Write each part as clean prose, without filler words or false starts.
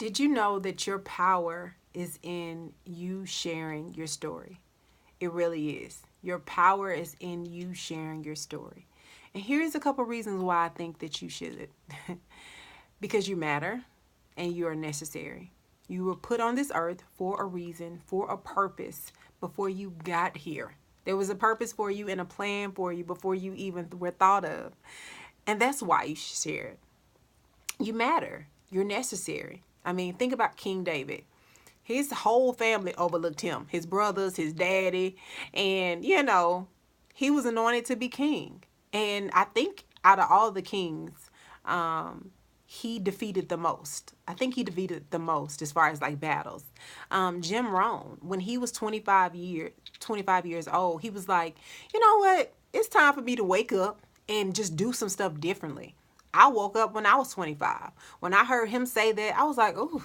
Did you know that your power is in you sharing your story? It really is. Your power is in you sharing your story. And here's a couple reasons why I think that you should. Because you matter and you are necessary. You were put on this earth for a reason, for a purpose before you got here. There was a purpose for you and a plan for you before you even were thought of. And that's why you should share it. You matter. You're necessary. I mean, think about King David. His whole family overlooked him, his brothers, his daddy, and he was anointed to be king. And I think out of all the kings, he defeated the most. I think he defeated the most as far as like battles. Jim Rohn, when he was 25 years old, he was like, you know what? It's time for me to wake up and just do some stuff differently. I woke up when I was 25. When I heard him say that, I was like, ooh,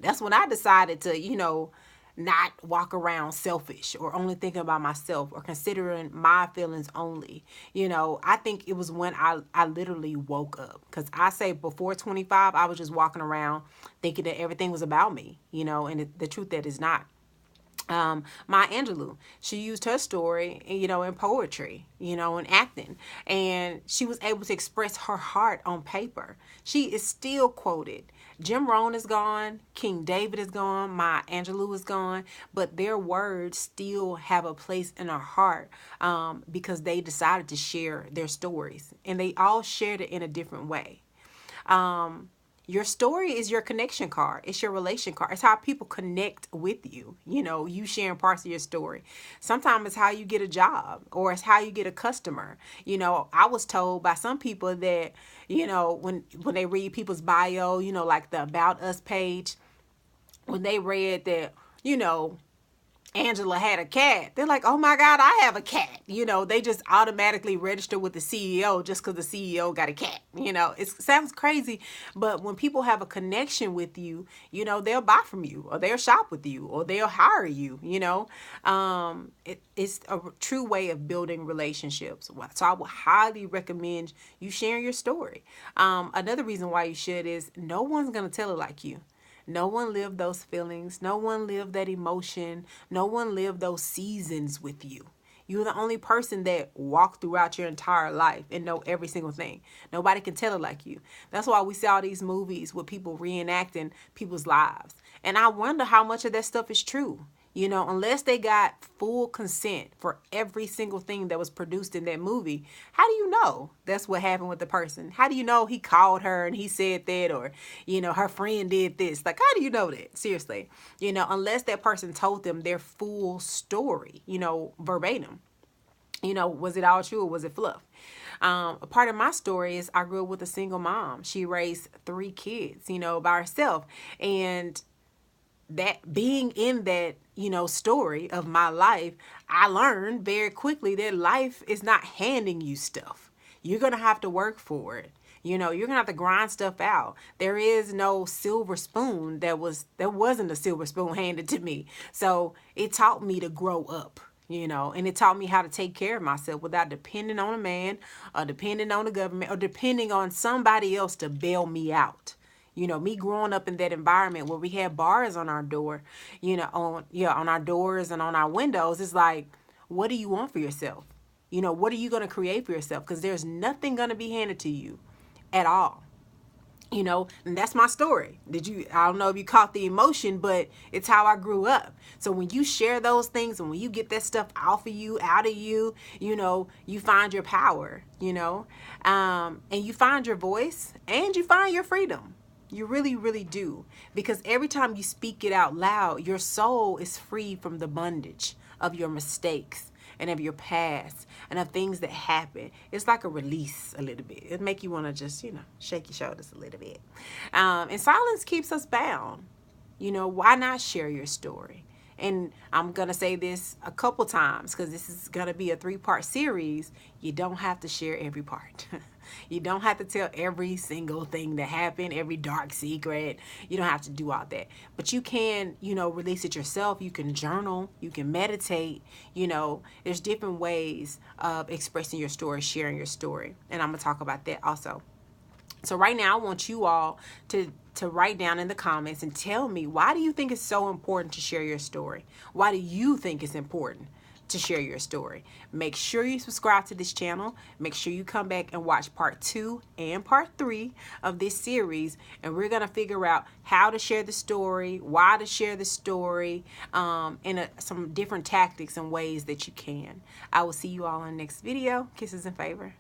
that's when I decided to, not walk around selfish or only thinking about myself or considering my feelings only. I think it was when I literally woke up. Because I say before 25, I was just walking around thinking that everything was about me, and the truth that is not. Maya Angelou, she used her story, in poetry, in acting, and she was able to express her heart on paper. She is still quoted. Jim Rohn is gone, King David is gone, Maya Angelou is gone, but their words still have a place in our heart because they decided to share their stories, and they all shared it in a different way. Your story is your connection card. It's your relation card. It's how people connect with you. You sharing parts of your story. Sometimes it's how you get a job or it's how you get a customer. I was told by some people that, when they read people's bio, like the About Us page, when they read that, Angela had a cat. They're like, oh my God, I have a cat. They just automatically register with the CEO just because the CEO got a cat. It sounds crazy, but when people have a connection with you, they'll buy from you or they'll shop with you or they'll hire you, it's a true way of building relationships. So I would highly recommend you sharing your story. Another reason why you should is no one's going to tell it like you. No one lived those feelings. No one lived that emotion. No one lived those seasons with you. You're the only person that walked throughout your entire life and know every single thing. Nobody can tell it like you. That's why we see all these movies with people reenacting people's lives. And I wonder how much of that stuff is true. Unless they got full consent for every single thing that was produced in that movie, how do you know that's what happened with the person? How do you know he called her and he said that, or, her friend did this? Like, how do you know that? Seriously, unless that person told them their full story, verbatim. Was it all true or was it fluff? A part of my story is I grew up with a single mom. She raised 3 kids, by herself. And that being in that story of my life, I learned very quickly that life is not handing you stuff. You're gonna have to work for it. You're gonna have to grind stuff out. There is no silver spoon. There wasn't a silver spoon handed to me. So it taught me to grow up, and it taught me how to take care of myself without depending on a man or depending on the government or depending on somebody else to bail me out. Me growing up in that environment where we had bars on our door, on our doors and on our windows, it's like, what do you want for yourself? What are you going to create for yourself? Because there's nothing going to be handed to you at all. And that's my story. I don't know if you caught the emotion, but it's how I grew up. So when you share those things and when you get that stuff out of you, you find your power, and you find your voice and you find your freedom. You really, really do. Because every time you speak it out loud, your soul is free from the bondage of your mistakes and of your past and of things that happen. It's like a release a little bit. It make you want to just, shake your shoulders a little bit. And silence keeps us bound. Why not share your story? And I'm going to say this a couple times because this is going to be a 3-part series. You don't have to share every part. You don't have to tell every single thing that happened, every dark secret. You don't have to do all that. But you can, release it yourself. You can journal. You can meditate. There's different ways of expressing your story, sharing your story. And I'm going to talk about that also. So right now, I want you all to write down in the comments and tell me, why do you think it's so important to share your story? Why do you think it's important to share your story? Make sure you subscribe to this channel. Make sure you come back and watch part 2 and part 3 of this series, and we're gonna figure out how to share the story, why to share the story, and some different tactics and ways that you can. I will see you all in the next video. Kisses and favor.